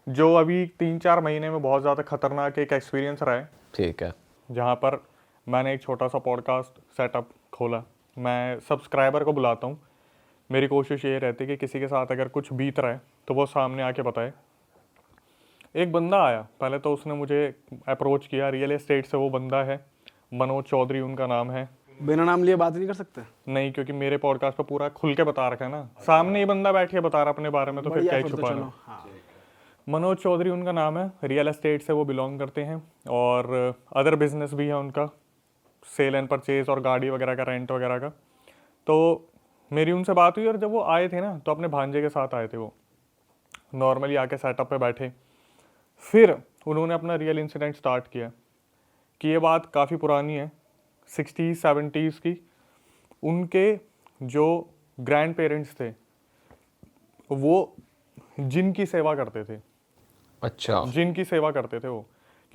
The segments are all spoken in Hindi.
जो अभी 3-4 महीने में बहुत ज़्यादा खतरनाक एक एक्सपीरियंस रहा है। ठीक है। जहाँ पर मैंने एक छोटा सा पॉडकास्ट सेटअप खोला। मैं सब्सक्राइबर को बुलाता हूँ। मेरी कोशिश ये रहती है कि किसी के साथ अगर कुछ बीत रहा है तो वो सामने आके बताए। एक बंदा आया, पहले तो उसने मुझे अप्रोच किया, रियल एस्टेट से वो बंदा है, मनोज चौधरी उनका नाम है। बिना नाम लिए बात नहीं कर सकते? नहीं, क्योंकि मेरे पॉडकास्ट पे पूरा खुल के बता रखा है ना, सामने ही बंदा बैठ के बता रहा अपने बारे में, तो फिर क्या ही तो छुपाना। चलो, हाँ। मनोज चौधरी उनका नाम है, रियल एस्टेट से वो बिलोंग करते हैं और अदर बिजनेस भी है उनका, सेल एंड परचेज और गाड़ी वगैरह का, रेंट वगैरह का। तो मेरी उनसे बात हुई और जब वो आए थे ना तो अपने भांजे के साथ आए थे। वो नॉर्मली आके सेटअप पे बैठे, फिर उन्होंने अपना रियल इंसिडेंट स्टार्ट किया कि ये बात काफ़ी पुरानी है, 60s-70s की। उनके जो ग्रैंड पेरेंट्स थे वो जिन की सेवा करते थे। अच्छा। जिन की सेवा करते थे वो,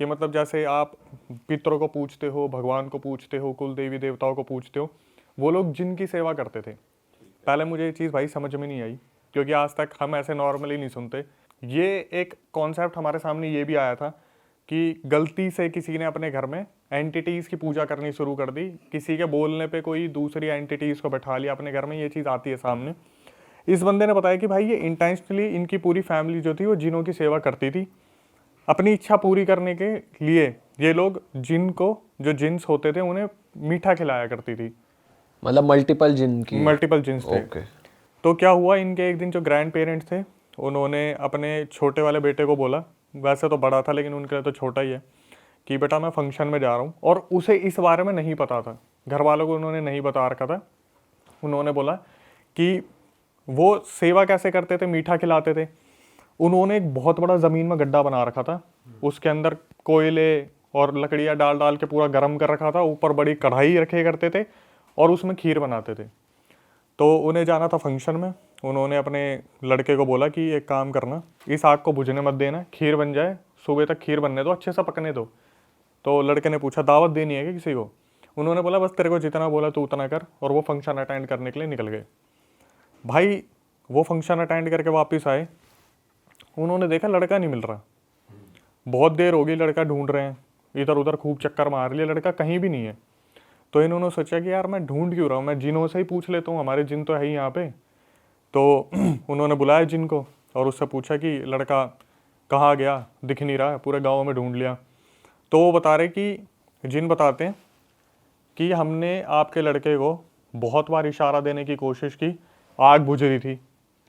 कि मतलब जैसे आप पितरों को पूछते हो, भगवान को पूछते हो, कुल देवी देवताओं को पूछते हो, वो लोग जिन की सेवा करते थे। पहले मुझे ये चीज़ भाई समझ में नहीं आई, क्योंकि आज तक हम ऐसे नॉर्मली नहीं सुनते। ये एक कॉन्सेप्ट हमारे सामने ये भी आया था कि गलती से किसी ने अपने घर में एंटिटीज़ की पूजा करनी शुरू कर दी, किसी के बोलने पे कोई दूसरी एंटिटीज़ को बैठा लिया अपने घर में, ये चीज़ आती है सामने। इस बंदे ने बताया कि भाई ये इंटेंशनली इनकी पूरी फैमिली जो थी वो जिनों की सेवा करती थी। अपनी इच्छा पूरी करने के लिए ये लोग जिन को, जो जिन्स होते थे, उन्हें मीठा खिलाया करती थी। मतलब मल्टीपल जिन की, मल्टीपल जिन्स थे। ओके। तो क्या हुआ, इनके एक दिन जो ग्रैंड पेरेंट्स थे उन्होंने अपने छोटे वाले बेटे को बोला, वैसे तो बड़ा था लेकिन उनके लिए तो छोटा ही है, कि बेटा मैं फंक्शन में जा रहा हूँ। और उसे इस बारे में नहीं पता था, घर वालों को उन्होंने नहीं बता रखा था। उन्होंने बोला कि वो सेवा कैसे करते थे, मीठा खिलाते थे। उन्होंने एक बहुत बड़ा ज़मीन में गड्ढा बना रखा था, उसके अंदर कोयले और लकड़ियाँ डाल डाल के पूरा गर्म कर रखा था, ऊपर बड़ी कढ़ाई रखे करते थे और उसमें खीर बनाते थे। तो उन्हें जाना था फंक्शन में। उन्होंने अपने लड़के को बोला कि एक काम करना, इस आग को बुझने मत देना, खीर बन जाए, सुबह तक खीर बनने दो, अच्छे से पकने दो। तो लड़के ने पूछा दावत देनी है कि किसी को? उन्होंने बोला बस तेरे को जितना बोला तू उतना कर, और वो फंक्शन अटेंड करने के लिए निकल गए। भाई वो फंक्शन अटेंड करके वापस आए, उन्होंने देखा लड़का नहीं मिल रहा। बहुत देर हो गई, लड़का ढूंढ रहे हैं, इधर उधर खूब चक्कर मार लिए, लड़का कहीं भी नहीं है। तो इन्होंने सोचा कि यार मैं ढूंढ क्यों रहा हूँ, मैं जिनों से ही पूछ लेता हूँ, हमारे जिन तो है ही यहाँ पे। तो उन्होंने बुलाया जिन को और उससे पूछा कि लड़का कहाँ गया, दिख नहीं रहा है, पूरे गाँव में ढूंढ लिया। तो वो बता रहे कि जिन बताते हैं कि हमने आपके लड़के को बहुत बार इशारा देने की कोशिश की, आग बुझ रही थी,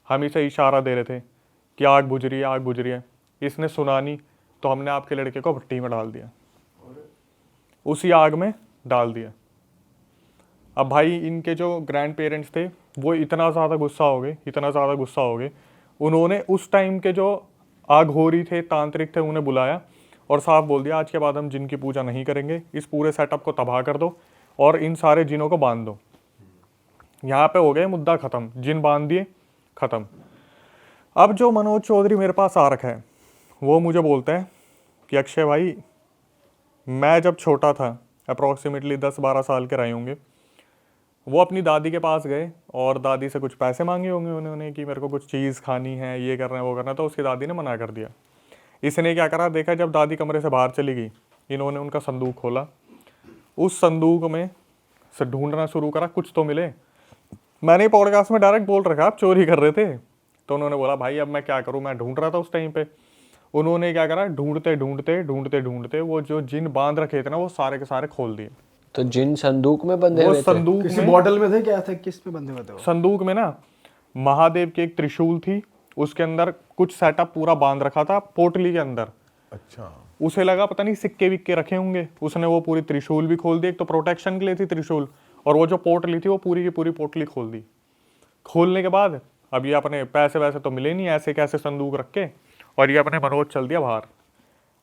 हम इसे इशारा दे रहे थे कि आग बुझ रही है, आग बुझ रही है। इसने सुना नहीं, तो हमने आपके लड़के को भट्टी में डाल दिया, उसी आग में डाल दिया। अब भाई इनके जो ग्रैंड पेरेंट्स थे वो इतना ज़्यादा गुस्सा हो गए, इतना ज़्यादा गुस्सा हो गए, उन्होंने उस टाइम के जो आघोरी थे, तांत्रिक थे, उन्हें बुलाया और साफ बोल दिया आज के बाद हम जिन की पूजा नहीं करेंगे, इस पूरे सेटअप को तबाह कर दो और इन सारे जिनों को बांध दो। यहाँ पे हो गए मुद्दा ख़त्म, जिन बांध दिए, ख़त्म। अब जो मनोज चौधरी मेरे पास आ रखा है वो मुझे बोलता है कि अक्षय भाई, मैं जब छोटा था, अप्रॉक्सीमेटली 10-12 साल के रहे होंगे, वो अपनी दादी के पास गए और दादी से कुछ पैसे मांगे होंगे उन्होंने कि मेरे को कुछ चीज़ खानी है, ये करना है, वो करना है। तो उसकी दादी ने मना कर दिया। इसने क्या करा, देखा जब दादी कमरे से बाहर चली गई, इन्होंने उनका संदूक खोला, उस संदूक में से ढूंढना शुरू करा, कुछ तो मिले। मैंने पॉडकास्ट में डायरेक्ट बोल रखा आप चोरी कर रहे थे। तो उन्होंने बोला भाई अब मैं क्या करूँ, मैं ढूंढ रहा था उस टाइम पे। उन्होंने क्या करा, ढूंढते ढूंढते ढूंढते ढूंढते वो जो जिन बांध रखे थे ना वो सारे के सारे खोल दिए। तो जिन संदूक में बंधे वो हुए थे? संदूक किसी में, बॉटल में थे, क्या थे, किस में बंधे हुए थे वो? संदूक में ना महादेव की एक त्रिशूल थी, उसके अंदर कुछ सेटअप पूरा बांध रखा था पोटली के अंदर। अच्छा। उसे लगा पता नहीं सिक्के विक्के रखे होंगे, उसने वो पूरी त्रिशूल भी खोल दी। एक तो प्रोटेक्शन के लिए थी त्रिशूल, और वो जो पोटली थी वो पूरी की पूरी पोटली खोल दी। खोलने के बाद अब ये अपने पैसे वैसे तो मिले नहीं, ऐसे कैसे संदूक रख के, और ये अपने मनोज चल दिया बाहर।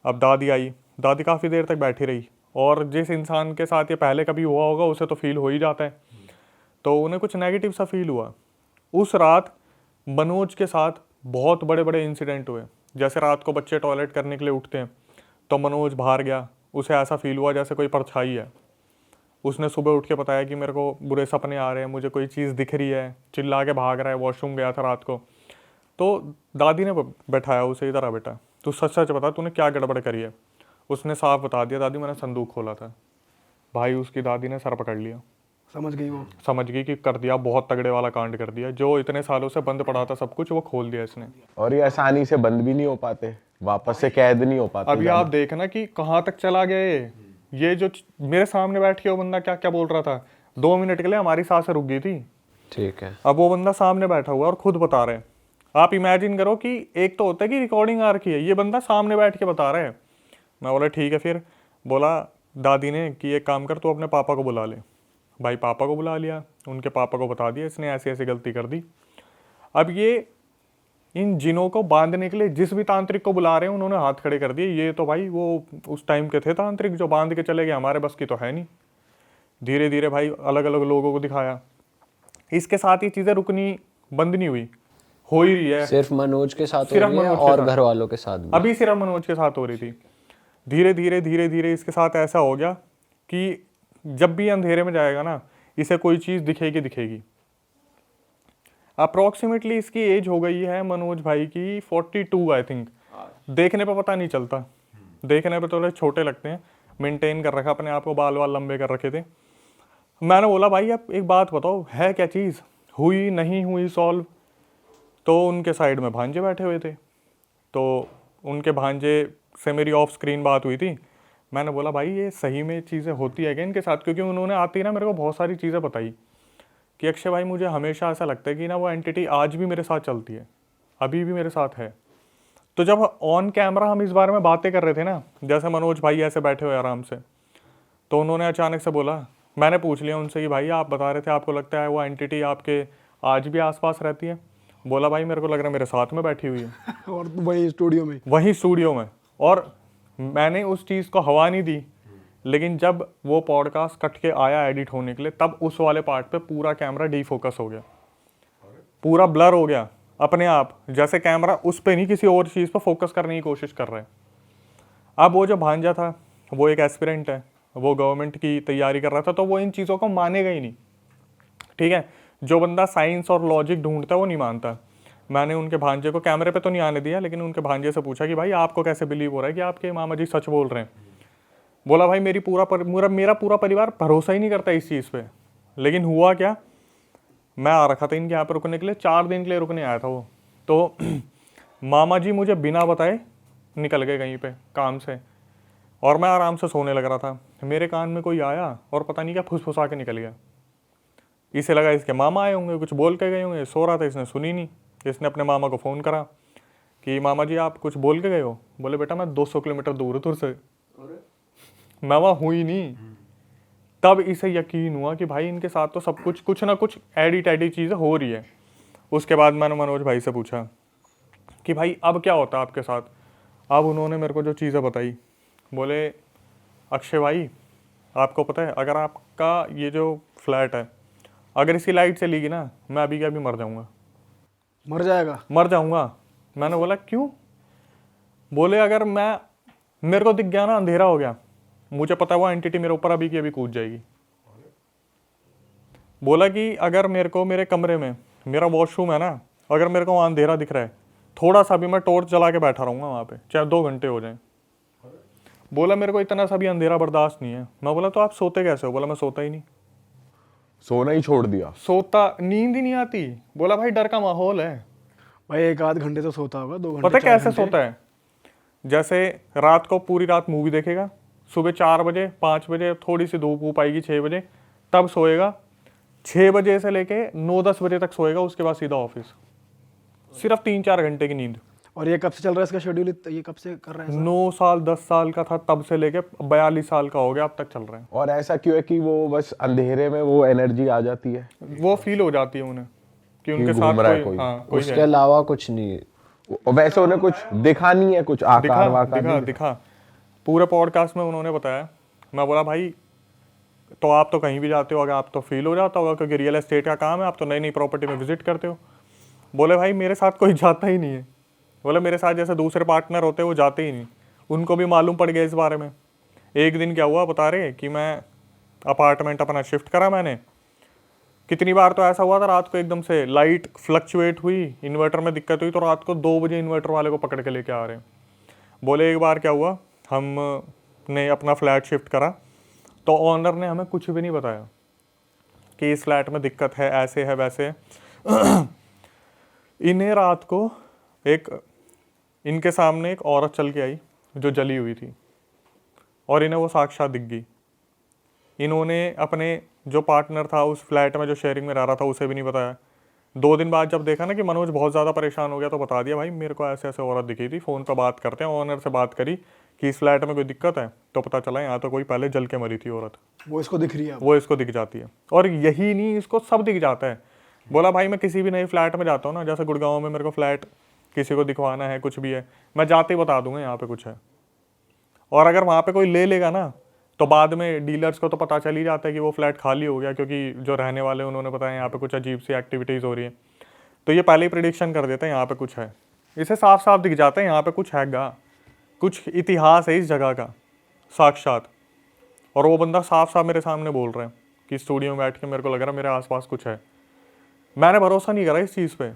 अब दादी आई, दादी काफ़ी देर तक बैठी रही, और जिस इंसान के साथ ये पहले कभी हुआ होगा उसे तो फील हो ही जाता है। तो उन्हें कुछ नेगेटिव सा फील हुआ। उस रात मनोज के साथ बहुत बड़े बड़े इंसिडेंट हुए। जैसे रात को बच्चे टॉयलेट करने के लिए उठते हैं तो मनोज बाहर गया, उसे ऐसा फील हुआ जैसे कोई परछाई है। उसने सुबह उठ के बताया कि मेरे को बुरे सपने आ रहे हैं, मुझे कोई चीज़ दिख रही है, चिल्ला के भाग रहा है, वॉशरूम गया था रात को। तो दादी ने बैठाया उसे, इधर आ बेटा, तू सच सच बता तूने क्या गड़बड़ करी है। उसने साफ बता दिया, दादी मैंने संदूक खोला था। भाई उसकी दादी ने सर पकड़ लिया, समझ गई वो। समझ गई कि कर दिया, बहुत तगड़े वाला कांड कर दिया। जो इतने सालों से बंद पड़ा था सब कुछ, वो खोल दिया इसने। और ये आसानी से बंद भी नहीं हो पाते, वापस से कैद नहीं हो पाते। अभी आप देखना कि कहाँ तक चला गया ये जो मेरे सामने बैठ के वो बंदा क्या क्या बोल रहा था। 2 मिनट के लिए हमारी सांसें रुक गई थी। ठीक है। अब वो बंदा सामने बैठा हुआ है और खुद बता रहे हैं। आप इमेजिन करो कि एक तो होता है कि रिकॉर्डिंग आ रखी है, ये बंदा सामने बैठ के बता रहा है। मैं बोला ठीक है। फिर बोला दादी ने कि एक काम कर, तू अपने पापा को बुला ले। भाई पापा को बुला लिया, उनके पापा को बता दिया इसने ऐसी ऐसी गलती कर दी। अब ये इन जिनों को बांधने के लिए जिस भी तांत्रिक को बुला रहे हैं उन्होंने हाथ खड़े कर दिए। ये तो भाई वो उस टाइम के थे तांत्रिक जो बांध के चले गए, हमारे बस की तो है नहीं। धीरे धीरे भाई अलग अलग लोगों को दिखाया। इसके साथ ये चीज़ें रुकनी बंद नहीं हुई, हो ही रही है। सिर्फ मनोज के साथ हो सिर्फ रही है मनोज के और साथ। घर वालों के साथ भी? अभी सिर्फ मनोज के साथ हो रही थी। धीरे धीरे धीरे धीरे इसके साथ ऐसा हो गया कि जब भी अंधेरे में जाएगा ना, इसे कोई चीज़ दिखेगी दिखेगी। अप्रोक्सीमेटली इसकी एज हो गई है मनोज भाई की 42 आई थिंक। देखने पे पता नहीं चलता, देखने पे थोड़े छोटे लगते हैं। मेंटेन कर रखा अपने आप को, बाल वाल लंबे कर रखे थे। मैंने बोला भाई आप एक बात बताओ, है क्या चीज़, हुई नहीं हुई सॉल्व? तो उनके साइड में भांजे बैठे हुए थे, तो उनके भांजे से मेरी ऑफ स्क्रीन बात हुई थी। मैंने बोला भाई ये सही में चीज़ें होती है क्या इनके साथ? क्योंकि उन्होंने आती ना मेरे को बहुत सारी चीज़ें बताई कि अक्षय भाई मुझे हमेशा ऐसा लगता है कि ना वो एंटिटी आज भी मेरे साथ चलती है, अभी भी मेरे साथ है। तो जब ऑन कैमरा हम इस बारे में बातें कर रहे थे ना, जैसे मनोज भाई ऐसे बैठे हुए आराम से, तो उन्होंने अचानक से बोला, मैंने पूछ लिया उनसे कि भाई आप बता रहे थे आपको लगता है वो एंटिटी आपके आज भी आसपास रहती है? बोला भाई मेरे को लग रहा है मेरे साथ में बैठी हुई है। और वही स्टूडियो में। वही स्टूडियो में। और मैंने उस चीज़ को हवा नहीं दी, लेकिन जब वो पॉडकास्ट कट के आया एडिट होने के लिए, तब उस वाले पार्ट पे पूरा कैमरा डीफोकस हो गया, पूरा ब्लर हो गया अपने आप, जैसे कैमरा उस पे नहीं किसी और चीज़ पे फोकस करने की कोशिश कर रहा है। अब वो जो भांजा था वो एक एस्पिरेंट है, वो गवर्नमेंट की तैयारी कर रहा था, तो वो इन चीज़ों को मानेगा ही नहीं। ठीक है, जो बंदा साइंस और लॉजिक ढूंढता है वो नहीं मानता। मैंने उनके भांजे को कैमरे पे तो नहीं आने दिया, लेकिन उनके भांजे से पूछा कि भाई आपको कैसे बिलीव हो रहा है कि आपके मामा जी सच बोल रहे हैं? बोला भाई मेरा पूरा परिवार भरोसा ही नहीं करता इस चीज़ पे। लेकिन हुआ क्या, मैं आ रखा था इनके यहाँ पर रुकने के लिए, 4 दिन के लिए रुकने आया था वो। तो मामा जी मुझे बिना बताए निकल गए कहीं पे काम से, और मैं आराम से सोने लग रहा था। मेरे कान में कोई आया और पता नहीं क्या फुसफुसा के निकल गया। इसे लगा इसके मामा आए होंगे, कुछ बोल के गए होंगे। सो रहा था, इसने सुनी नहीं। इसने अपने मामा को फ़ोन करा कि मामा जी आप कुछ बोल के गए हो? बोले बेटा मैं 200 किलोमीटर दूर हूँ तुझसे, मैं वहाँ हुई नहीं। तब इसे यकीन हुआ कि भाई इनके साथ तो सब कुछ ना कुछ एडी टैडी चीज़ें हो रही है। उसके बाद मैंने मनोज भाई से पूछा कि भाई अब क्या होता है आपके साथ? अब उन्होंने मेरे को जो चीज़ें बताई, बोले अक्षय भाई आपको पता है अगर आपका ये जो फ्लैट है अगर इसकी लाइट चलेगी ना, मैं अभी के अभी मर जाऊँगा। मर जाएगा? मर जाऊँगा। मैंने बोला क्यों? बोले अगर मेरे को दिख गया ना, अंधेरा हो गया, मुझे पता है वो एंटिटी मेरे ऊपर अभी की अभी कूद जाएगी। बोला कि अगर मेरे को मेरे कमरे में, मेरा वॉशरूम है ना, अगर मेरे को वहाँ अंधेरा दिख रहा है, थोड़ा सा भी मैं टॉर्च जला के बैठा रहूँगा वहाँ पे, चाहे 2 घंटे हो जाएं। बोला मेरे को इतना सा भी अंधेरा बर्दाश्त नहीं है। मैं बोला तो आप सोते कैसे हो? बोला मैं सोता ही नहीं। सोना ही छोड़ दिया? सोता, नींद ही नहीं आती। बोला भाई डर का माहौल है। भाई 1 आध घंटे तो सोता होगा, 2 घंटे। पता 4 कैसे घंटे। सोता है? जैसे रात को पूरी रात मूवी देखेगा, सुबह 4 बजे 5 बजे थोड़ी सी धूप वूप आएगी 6 बजे, तब सोएगा। 6 बजे से लेके 9-10 बजे तक सोएगा, उसके बाद सीधा ऑफिस। सिर्फ 3-4 घंटे की नींद। और ये कब से चल रहा है इसका शेड्यूल? ये कब से कर रहा है ऐसा? 9 साल 10 साल का था तब से लेके 42 साल का हो गया, अब तक चल रहे हैं। और ऐसा क्यों है कि वो बस अंधेरे में वो एनर्जी आ जाती है? वो फील हो जाती है उन्हें कि उनके घूम साथ रहा है कोई, कोई। हाँ कोई उसके है। अलावा कुछ नहीं? और वैसे उन्हें कुछ दिखा नहीं है, कुछ आकार वाकार नहीं? दिखा पूरे पॉडकास्ट में उन्होंने बताया। मैं बोला भाई तो आप तो कहीं भी जाते हो, अगर आप तो फील हो जाता होगा क्योंकि रियल एस्टेट का काम है, आप तो नई नई प्रॉपर्टी में विजिट करते हो। बोले भाई मेरे साथ कोई जाता ही नहीं है। बोले मेरे साथ जैसे दूसरे पार्टनर होते हैं वो जाते ही नहीं, उनको भी मालूम पड़ गया इस बारे में। एक दिन क्या हुआ बता रहे कि मैं अपार्टमेंट अपना शिफ्ट करा मैंने, कितनी बार तो ऐसा हुआ था रात को एकदम से लाइट फ्लक्चुएट हुई, इन्वर्टर में दिक्कत हुई, तो रात को 2 बजे इन्वर्टर वाले को पकड़ के लेके आ रहे हैं। बोले एक बार क्या हुआ, हमने अपना फ्लैट शिफ्ट करा तो ऑनर ने हमें कुछ भी नहीं बताया कि इस फ्लैट में दिक्कत है, ऐसे है वैसे है। इन्हें रात को इनके सामने एक औरत चल के आई जो जली हुई थी और इन्हें वो साक्षात दिख गई। इन्होंने अपने जो पार्टनर था उस फ्लैट में जो शेयरिंग में रह रहा था उसे भी नहीं बताया। 2 दिन बाद जब देखा ना कि मनोज बहुत ज़्यादा परेशान हो गया तो बता दिया, भाई मेरे को ऐसे ऐसे औरत दिखी थी, फ़ोन पर बात करते हैं, ऑनर से बात करी कि इस फ्लैट में कोई दिक्कत है, तो पता चला यहाँ तो कोई पहले जल के मरी थी औरत, वो इसको दिख रही है अब। वो इसको दिख जाती है। और यही नहीं, इसको सब दिख जाता है। बोला भाई मैं किसी भी नए फ्लैट में जाता हूँ ना, जैसे गुड़गांव में मेरे को फ्लैट किसी को दिखवाना है, कुछ भी है, मैं जाते ही बता दूंगा यहाँ पे कुछ है। और अगर वहाँ पे कोई ले लेगा ना तो बाद में डीलर्स को तो पता चल ही जाता है कि वो फ्लैट खाली हो गया, क्योंकि जो रहने वाले उन्होंने बताया यहाँ पे कुछ अजीब सी एक्टिविटीज़ हो रही है, तो ये पहले ही प्रिडिक्शन कर देते हैं यहाँ पे कुछ है। इसे साफ साफ दिख जाता है यहाँ पे कुछ हैगा, कुछ इतिहास है इस जगह का साक्षात। और वो बंदा साफ साफ मेरे सामने बोल रहे हैं कि स्टूडियो में बैठ के मेरे को लग रहा है मेरे आसपास कुछ है। मैंने भरोसा नहीं करा इस चीज़ पे,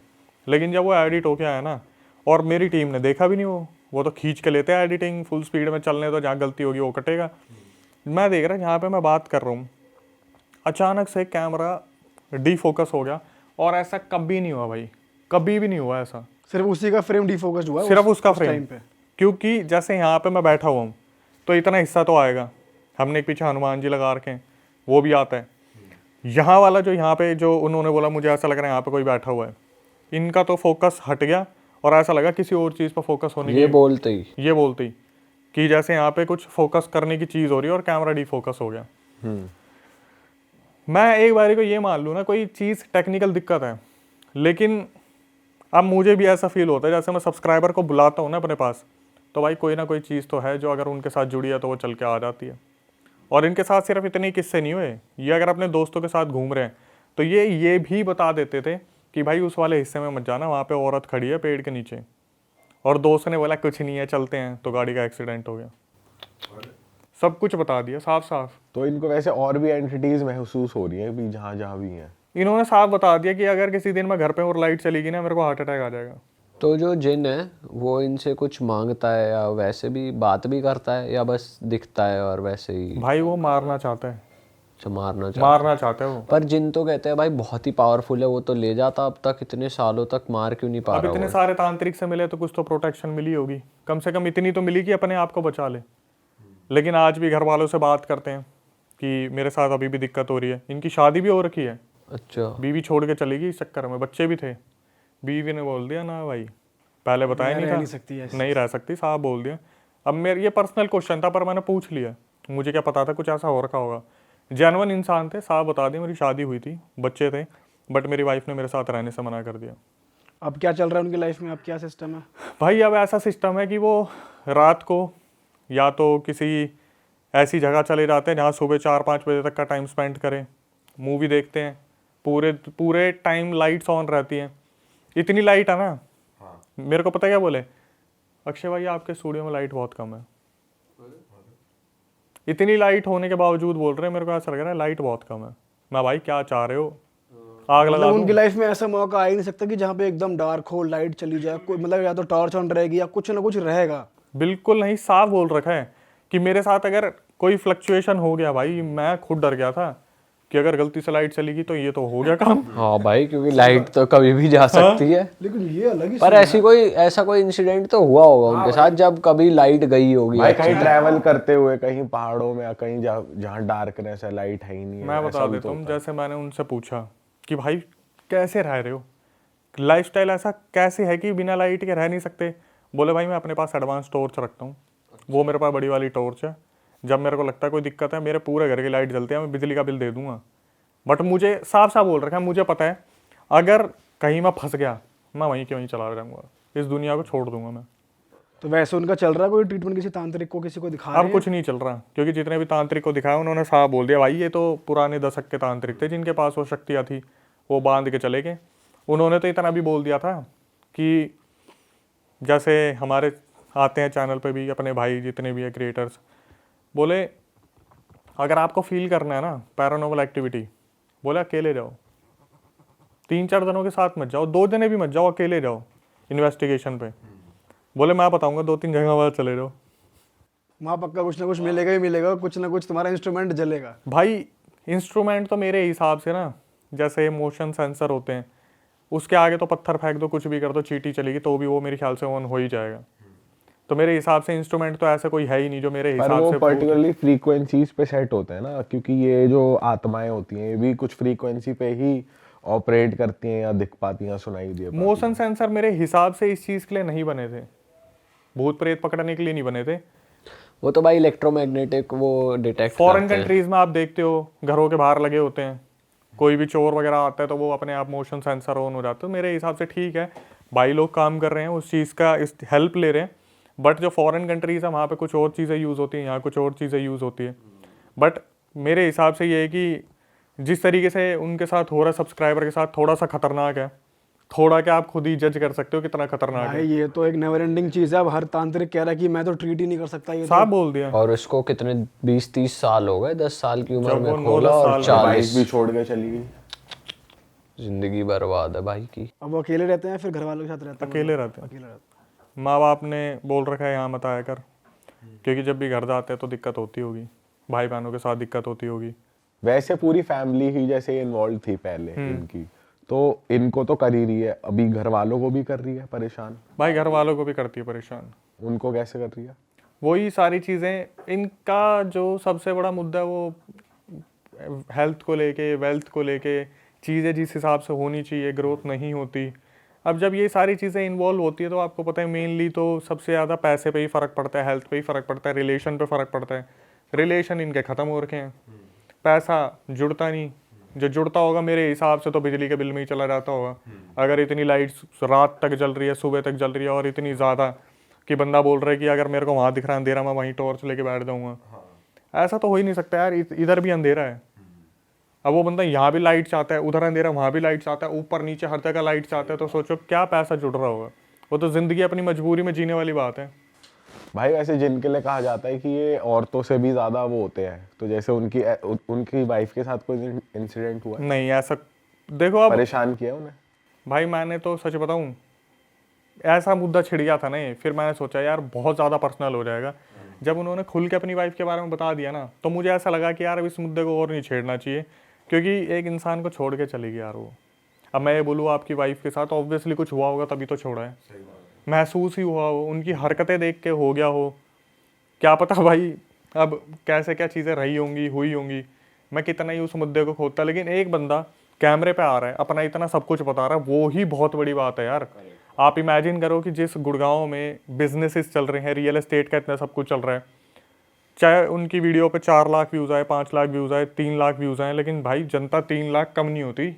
लेकिन जब वो एडिट होके आया ना, और मेरी टीम ने देखा भी नहीं, वो तो खींच के लेते हैं एडिटिंग फुल स्पीड में चलने, तो जहाँ गलती होगी वो कटेगा। मैं देख रहा जहाँ पे मैं बात कर रहा हूँ अचानक से कैमरा डीफोकस हो गया, और ऐसा कभी नहीं हुआ भाई, कभी भी नहीं हुआ ऐसा। सिर्फ उसी का फ्रेम डिफोकस्ड हुआ है सिर्फ उसका उस फ्रेम टाइम पे। क्योंकि जैसे यहाँ पे मैं बैठा हुआ हूँ तो इतना हिस्सा तो आएगा, हमने एक पीछे हनुमान जी लगा रखे हैं वो भी आता है। यहाँ वाला जो यहाँ पे जो उन्होंने बोला मुझे ऐसा लग रहा है यहाँ पे कोई बैठा हुआ है, इनका तो फोकस हट गया और ऐसा लगा किसी और चीज़ पर फोकस होने ये बोलते ही कि जैसे यहाँ पे कुछ फोकस करने की चीज़ हो रही है और कैमरा डीफोकस हो गया। मैं एक बारी को ये मान लूँ ना कोई चीज़ टेक्निकल दिक्कत है, लेकिन अब मुझे भी ऐसा फील होता है जैसे मैं सब्सक्राइबर को बुलाता हूँ ना अपने पास, तो भाई कोई ना कोई चीज़ तो है जो अगर उनके साथ जुड़ी है तो वो चल के आ जाती है। और इनके साथ सिर्फ इतने ही किस्से नहीं हुए, ये अगर अपने दोस्तों के साथ घूम रहे हैं तो ये भी बता देते थे कि भाई उस वाले हिस्से में मत जाना, वहाँ पे औरत खड़ी है पेड़ के नीचे, और दोस्त ने बोला कुछ नहीं है चलते हैं, तो गाड़ी का एक्सीडेंट हो गया। सब कुछ बता दिया साफ साफ। तो इनको वैसे और भी एंटिटीज महसूस हो रही है भी जहाँ जहाँ भी हैं। इन्होंने साफ बता दिया कि अगर किसी दिन मैं घर पे और लाइट चलेगी ना मेरे को हार्ट अटैक आ जाएगा। तो जो जिन है वो इनसे कुछ मांगता है या वैसे भी बात भी करता है या बस दिखता है और वैसे ही? भाई वो मारना चाहता है, अच्छा मारना चाहता है वो। पर जिन तो कहते हैं भाई बहुत ही पावरफुल है, वो तो ले जाता अब तक इतने सालों तक, मार क्यों नहीं पा अब रहा इतने वो? सारे तांत्रिक से मिले तो कुछ तो प्रोटेक्शन मिली होगी, कम से कम इतनी तो मिली कि अपने आप को बचा ले। लेकिन आज भी घर वालों से बात करते हैं कि मेरे साथ अभी भी दिक्कत हो रही है। इनकी शादी भी हो रखी है, अच्छा बीवी छोड़ के चली गई इस चक्कर में, बच्चे भी थे, बीवी ने बोल दिया ना भाई पहले बताया नहीं था, नहीं रह सकती, साहब बोल दिया। अब मेरे ये पर्सनल क्वेश्चन था पर मैंने पूछ लिया, मुझे क्या पता था कुछ ऐसा हो रखा होगा। जेन्युइन इंसान थे, साहब बता दिया मेरी शादी हुई थी, बच्चे थे, बट मेरी वाइफ ने मेरे साथ रहने से मना कर दिया। अब क्या चल रहा है उनकी लाइफ में, अब क्या सिस्टम है? भाई अब ऐसा सिस्टम है कि वो रात को या तो किसी ऐसी जगह चले जाते हैं जहाँ सुबह 4-5 बजे तक का टाइम स्पेंड करें, मूवी देखते हैं, पूरे टाइम लाइट्स ऑन रहती हैं। इतनी लाइट है ना, मेरे को पता क्या बोले, अक्षय भाई आपके स्टूडियो में लाइट बहुत कम है। इतनी लाइट होने के बावजूद बोल रहे हैं मेरे को ऐसा लग रहा है लाइट बहुत कम है। मैं भाई क्या चाह रहे हो, आग लगा मतलब दूं? उनकी लाइफ में ऐसा मौका आ ही नहीं सकता कि जहाँ पे एकदम डार्क हो, लाइट चली जाए, कोई मतलब या तो टॉर्च ऑन रहेगी या कुछ ना कुछ रहेगा। बिल्कुल नहीं, साफ बोल रखा है कि मेरे साथ अगर कोई फ्लक्चुएशन हो गया भाई, मैं खुद डर गया था कि अगर गलती से लाइट चली गई तो ये तो हो गया काम। हाँ भाई, क्योंकि लाइट तो कभी भी जा सकती है। लेकिन ये अलग ही पर ऐसा कोई इंसिडेंट तो हुआ होगा उनके साथ जब कभी लाइट गई होगी। भाई कहीं ट्रैवल करते हुए कहीं पहाड़ों में या कहीं जहाँ डार्कनेस है, लाइट है ही नहीं है, मैं बता ऐसा भी देता तो हूँ, होता है। जैसे मैंने उनसे पूछा कि भाई कैसे रह रहे हो, लाइफस्टाइल ऐसा कैसे है कि बिना लाइट के रह नहीं सकते। बोले भाई मैं अपने पास एडवांस टॉर्च रखता हूँ, वो मेरे पास बड़ी वाली टॉर्च है, जब मेरे को लगता है कोई दिक्कत है मेरे पूरे घर की लाइट जलती है, मैं बिजली का बिल दे दूंगा। बट मुझे साफ साफ बोल रखा है, मुझे पता है अगर कहीं मैं फंस गया मैं वहीं के वहीं चला जाऊंगा, इस दुनिया को छोड़ दूंगा मैं। तो वैसे उनका चल रहा है कोई ट्रीटमेंट, किसी तांत्रिक को किसी को दिखा रहे अब हैं? कुछ नहीं चल रहा, क्योंकि जितने भी तांत्रिक को दिखाया उन्होंने साफ बोल दिया भाई ये तो पुराने दशक के तांत्रिक थे जिनके पास वो शक्तियाँ थी, वो बांध के चले गए। उन्होंने तो इतना भी बोल दिया था कि जैसे हमारे आते हैं चैनल पे भी अपने भाई जितने भी है क्रिएटर्स, बोले अगर आपको फील करना है ना पैरानॉर्मल एक्टिविटी, बोले अकेले जाओ, 3-4 जनों के साथ मत जाओ, 2 जने भी मत जाओ, अकेले जाओ इन्वेस्टिगेशन पे। बोले मैं बताऊंगा 2-3 जगह बाद चले जाओ। वहाँ पक्का कुछ ना कुछ मिलेगा ही मिलेगा, कुछ ना कुछ तुम्हारा इंस्ट्रूमेंट जलेगा। भाई इंस्ट्रूमेंट तो मेरे हिसाब से ना, जैसे मोशन सेंसर होते हैं, उसके आगे तो पत्थर फेंक दो, कुछ भी कर दो, चींटी चलेगी तो भी वो मेरे ख्याल से ऑन हो ही जाएगा। तो मेरे हिसाब से इंस्ट्रूमेंट तो ऐसा कोई है ही नहीं जो मेरे पर हिसाब वो से पर्टिकुलरली फ्रीक्वेंसीज पे सेट होते हैं ना, क्योंकि ये जो आत्माएं होती हैं ये भी कुछ फ्रीक्वेंसी पे ही ऑपरेट करती हैं या दिख पाती हैं, सुनाई दे पाती हैं। मोशन सेंसर मेरे हिसाब से इस चीज़ के लिए नहीं बने थे, भूत प्रेत पकड़ने के लिए नहीं बने थे। वो तो भाई इलेक्ट्रोमैग्नेटिक वो डिटेक्ट फॉरेन कंट्रीज में आप देखते हो घरों के बाहर लगे होते हैं, कोई भी चोर वगैरह आता है तो वो अपने आप मोशन सेंसर ऑन हो जाते हैं। मेरे हिसाब से ठीक है, भाई लोग काम कर रहे हैं उस चीज़ का हेल्प ले रहे हैं, बट जो फॉरेन कंट्रीज़ है वहाँ पे कुछ और चीज़ें यूज़ होती हैं, यहाँ कुछ और चीज़ें यूज़ होती है। बट मेरे हिसाब से ये है कि जिस तरीके से उनके साथ हो रहा है सब्सक्राइबर के साथ, थोड़ा सा खतरनाक है। थोड़ा क्या आप खुद ही जज कर सकते हो कितना खतरनाक है। भाई ये तो एक नेवर एंडिंग चीज है। अब हर तांत्रिक कह रहा है कि मैं तो ट्रीट ही नहीं कर सकता, ये तो साफ बोल दिया। और उसको कितने 20-30 साल हो गए, 10 साल की उम्र जब वो में 9-10 खोला और साल वाइफ 40 भी छोड़ के चली गई। जिंदगी बर्बाद है भाई की। अब वो अकेले रहते हैं फिर घर वालों के साथ रहते हैं? अकेले रहते हैं। अकेले रहते हैं। माँ बाप ने बोल रखा है यहाँ मत आया कर, क्योंकि जब भी घर जाते हैं तो दिक्कत होती होगी, भाई बहनों के साथ दिक्कत होती होगी। वैसे पूरी फैमिली ही जैसे इन्वॉल्व थी पहले इनकी, तो इनको तो कर ही रही है, अभी घर वालों को भी कर रही है परेशान। भाई घर वालों को भी करती है परेशान। उनको कैसे कर रही है? वही सारी चीज़ें, इनका जो सबसे बड़ा मुद्दा है वो हेल्थ को लेके, वेल्थ को लेके, चीज़ें जिस हिसाब से होनी चाहिए ग्रोथ नहीं होती। अब जब ये सारी चीज़ें इन्वॉल्व होती है तो आपको पता है मेनली तो सबसे ज़्यादा पैसे पे ही फ़र्क पड़ता है, हेल्थ पे ही फ़र्क पड़ता है, रिलेशन पे फ़र्क पड़ता है। रिलेशन इनके ख़त्म हो रखे हैं, पैसा जुड़ता नहीं। जो जुड़ता होगा मेरे हिसाब से तो बिजली के बिल में ही चला जाता होगा। अगर इतनी लाइट्स रात तक जल रही है, सुबह तक जल रही है, और इतनी ज़्यादा कि बंदा बोल रहा है कि अगर मेरे को वहाँ दिख रहा है अंधेरा मैं वहीं टॉर्च लेके बैठ जाऊँगा, ऐसा तो हो ही नहीं सकता यार। इधर भी अंधेरा है, अब वो बंदा यहाँ भी लाइट चाहता है, उधर अंधेरा वहाँ भी लाइट चाहता है, ऊपर नीचे हर जगह लाइट चाहता है, तो सोचो क्या पैसा जुड़ रहा होगा। वो तो ज़िंदगी अपनी मजबूरी में जीने वाली बात है। भाई वैसे जिनके लिए कहा जाता है कि ये औरतों से भी ज्यादा वो होते हैं, तो जैसे उनकी वाइफ के साथ कोई इंसिडेंट हुआ है? नहीं ऐसा, देखो अब परेशान किया उन्हें? भाई मैंने तो सच बताऊं, ऐसा मुद्दा छिड़ गया था ना ये, फिर मैंने सोचा यार बहुत ज़्यादा पर्सनल हो जाएगा। जब उन्होंने खुल के अपनी वाइफ के बारे में बता दिया ना, तो मुझे ऐसा लगा कि यार अब इस मुद्दे को और नहीं छेड़ना चाहिए, क्योंकि एक इंसान को छोड़ के चली गई यार वो। अब मैं ये बोलूँ आपकी वाइफ के साथ ऑब्वियसली कुछ हुआ होगा तभी तो छोड़ा है, महसूस ही हुआ हो, उनकी हरकतें देख के हो गया हो, क्या पता भाई अब कैसे क्या चीज़ें रही होंगी, हुई होंगी, मैं कितना ही उस मुद्दे को खोदता। लेकिन एक बंदा कैमरे पे आ रहा है, अपना इतना सब कुछ बता रहा है, वो ही बहुत बड़ी बात है यार। आप इमेजिन करो कि जिस गुड़गांव में बिजनेसेस चल रहे हैं, रियल एस्टेट का इतना सब कुछ चल रहा है, चाहे उनकी वीडियो पे 4 लाख व्यूज़ आए, 5 लाख व्यूज़ आए, 3 लाख व्यूज़ आए, लेकिन भाई जनता 3 लाख कम नहीं होती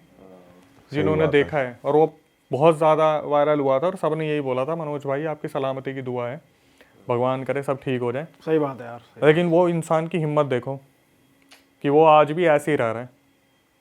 जिन्होंने देखा है। और वो बहुत ज़्यादा वायरल हुआ था और सब ने यही बोला था, मनोज भाई आपकी सलामती की दुआ है, भगवान करे सब ठीक हो जाए। सही बात है यार। लेकिन वो इंसान की हिम्मत देखो कि वो आज भी ऐसे ही रह रहा है।